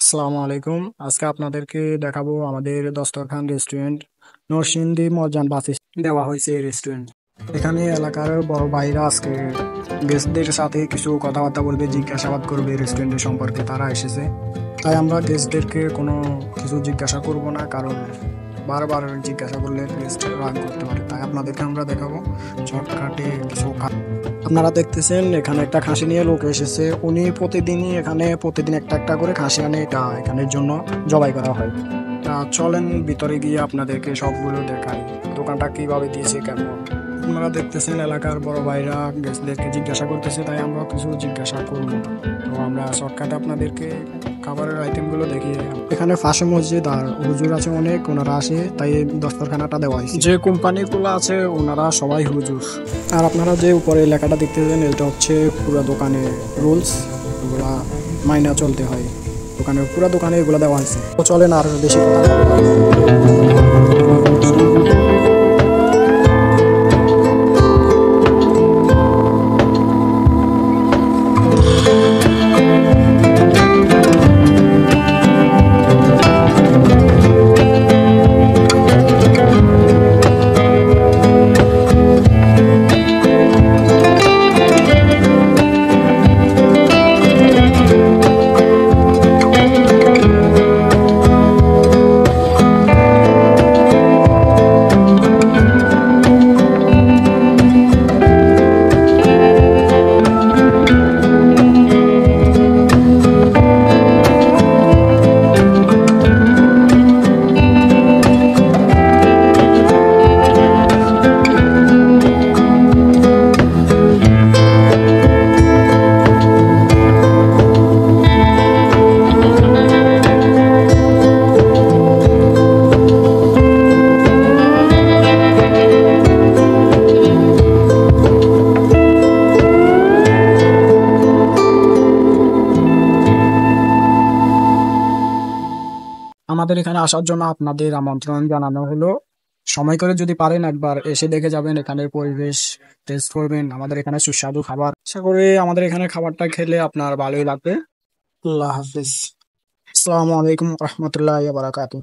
আসসালামু আলাইকুম। আজকে আপনাদেরকে দেখাবো আমাদের দস্তরখান রেস্টুরেন্ট। নরসিংদী মরজান বাস দেওয়া হয়েছে এই রেস্টুরেন্ট। এখানে এলাকার বড় ভাইরা আজকে গেস্টদের সাথে কিছু কথাবার্তা বলবে, জিজ্ঞাসাবাদ করবে রেস্টুরেন্টের সম্পর্কে। তারা এসেছে, তাই আমরা গেস্টদেরকে কোনো কিছু জিজ্ঞাসা করব না, কারণ বারবার জিজ্ঞাসা করলে গেস্ট রাগ করতে পারে। তাই আপনাদেরকে আমরা দেখাবো শর্টকাটে কিছু আপনারা দেখতেছেন এখানে একটা খাসি নিয়ে লোক এসেছে। উনি প্রতিদিন একটা একটা করে খাসি আনে, এটা এখানের জন্য জবাই করা হয়। তা চলেন ভিতরে গিয়ে আপনাদেরকে সবগুলো দেখাই, দোকানটা কিভাবে দিয়েছে, কেমন। আপনারা দেখতেছেন এলাকার বড় ভাইরা গেস্টদেরকে জিজ্ঞাসা করতেছে, তাই আমরা কিছু জিজ্ঞাসা করবো। তো আমরা শর্টকাটে আপনাদেরকে খাবারের আইটেমগুলো দেখিয়ে, এখানে ফাঁসে মসজিদ আর হুজুর আছে অনেক, ওনারা আসে, তাই এই দস্তরখানাটা দেওয়া হয়েছে। যে কোম্পানিগুলো আছে ওনারা সবাই হুজুর। আর আপনারা যে উপরে লেখাটা দেখতেছেন, এটা হচ্ছে পুরো দোকানে রুলস, এগুলা মাইনা চলতে হয়। পুরো দোকানে এগুলো দেওয়া হয়েছে। তো চলেন আর বেশি কথা আমাদের এখানে আসার জন্য আপনাদের আমন্ত্রণ জানানো হলো। সময় করে যদি পারেন একবার এসে দেখে যাবেন, এখানের পরিবেশ টেস্ট করবেন। আমাদের এখানে সুস্বাদু খাবার, আশা করি আমাদের এখানে খাবারটা খেলে আপনার ভালোই লাগবে। আল্লাহ হাফিজ। আসসালামু আলাইকুম রহমতুল্লাহ বারাকাতু।